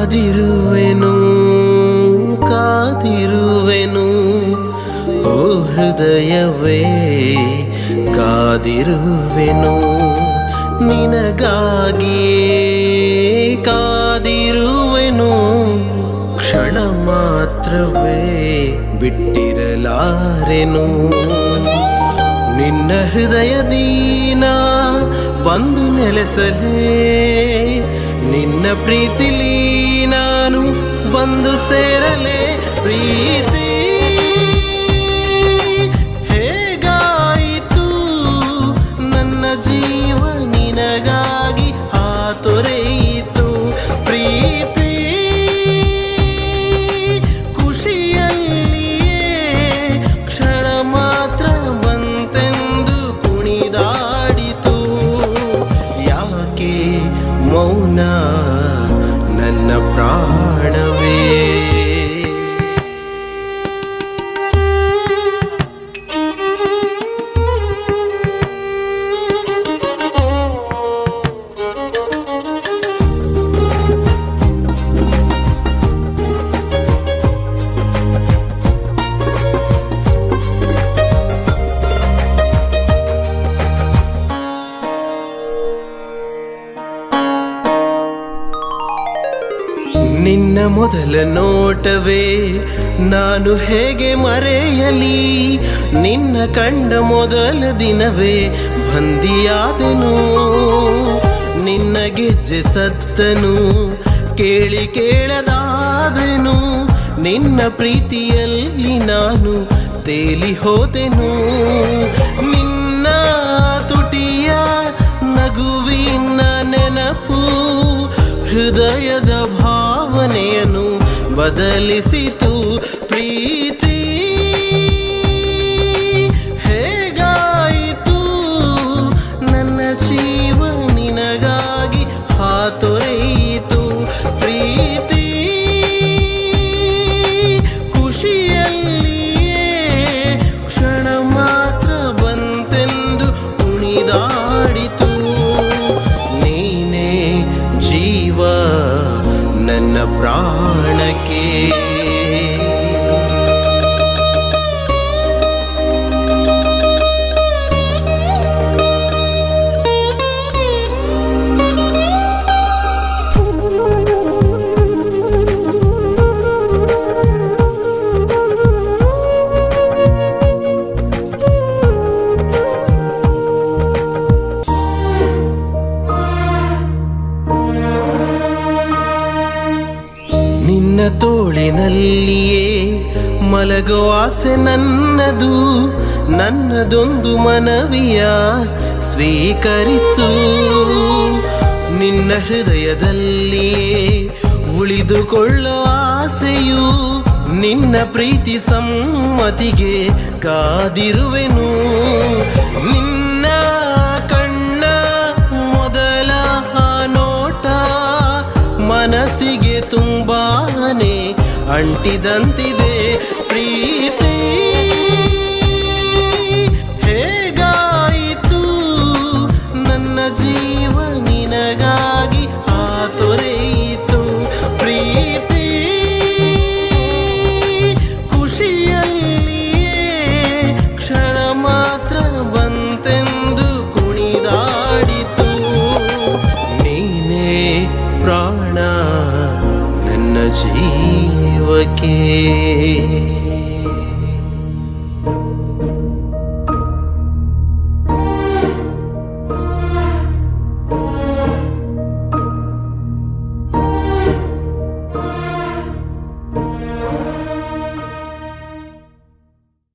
ಕಾದಿರುವೆನು ಕಾದಿರುವೆನು ಓ ಹೃದಯವೇ ಕಾದಿರುವೆನು ನಿನಗಾಗಿಯೇ ಕಾದಿರುವೆನು ಕ್ಷಣ ಮಾತ್ರವೇ ಬಿಟ್ಟಿರಲಾರೆನು ನಿನ್ನ ಹೃದಯದೀನ ಬಂದು ನೆಲೆಸಲೇ ನಿನ್ನ ಪ್ರೀತಿಲಿ ನಾನು ಬಂದು ಸೇರಲೇ ಪ್ರೀತಿ ಹೇಗಾಯಿತು ನನ್ನ ಜೀವ ನಿನಗಾಗಿ ಹಾತೊರೆಯಿತು ಪ್ರೀತಿ ಖುಷಿಯಲ್ಲಿಯೇ ಕ್ಷಣ ಮಾತ್ರ ಬಂತೆಂದು ಕುಣಿದಾಡಿತು ಯಾಕೆ ಮೌನ ನನ್ನ ಪ್ರಾಣವೇ ನಿನ್ನ ಮೊದಲ ನೋಟವೇ ನಾನು ಹೇಗೆ ಮರೆಯಲಿ ನಿನ್ನ ಕಂಡ ಮೊದಲ ದಿನವೇ ಬಂದಿಯಾದೆನು ನಿನ್ನ ಗೆಜ್ಜೆ ಸತ್ತನು ಕೇಳಿ ಕೇಳದಾದೆನು ನಿನ್ನ ಪ್ರೀತಿಯಲ್ಲಿ ನಾನು ತೇಲಿ ಹೋದೆನು ನಿನ್ನ ತುಟಿಯ ನಗುವಿನ ನೆನಪು ಹೃದಯದ ಭಾವನೆಯನ್ನು ಬದಲಿಸಿತು ಪ್ರೀತಿ ಹೇಗಾಯಿತು ನನ್ನ ಜೀವ ನಿನಗಾಗಿ ಹಾತೊರೆಯಿತು ಪ್ರೀತಿ ಖುಷಿಯಲ್ಲಿಯೇ ಕ್ಷಣ ಮಾತ್ರ ಬಂತೆಂದು ಕುಣಿದಾಡಿತು ನೀನೇ ಜೀವ ನನ್ನ ಪ್ರಾಣಕ್ಕೆ ನಿನ್ನ ತೋಳಿನಲ್ಲಿಯೇ ಮಲಗೋ ಆಸೆ ನನ್ನದು ನನ್ನದೊಂದು ಮನವಿಯ ಸ್ವೀಕರಿಸು ನಿನ್ನ ಹೃದಯದಲ್ಲಿಯೇ ಉಳಿದುಕೊಳ್ಳೋ ಆಸೆಯು ನಿನ್ನ ಪ್ರೀತಿ ಸಮ್ಮತಿಗೆ ಕಾದಿರುವೆನು ನಿನ್ನ ಕಣ್ಣ ಮೊದಲ ನೋಟ ಮನಸ್ಸಿಗೆ ತುಂಬಾನೇ ಅಂಟಿದಂತಿದೆ ಪ್ರೀತಿ ಹೇಗಾಯಿತು ನನ್ನ ಜೀವ ನಿನಗಾಗಿ ಹಾತೊರೆಯಿತು ಪ್ರೀತಿ ಖುಷಿಯಲ್ಲಿಯೇ ಕ್ಷಣ ಮಾತ್ರ ಬಂತೆಂದು ಕುಣಿದಾಡಿತು ನೀನೇ ಪ್ರಾಣ ನನ್ನ ಜೀವಕ್ಕೆ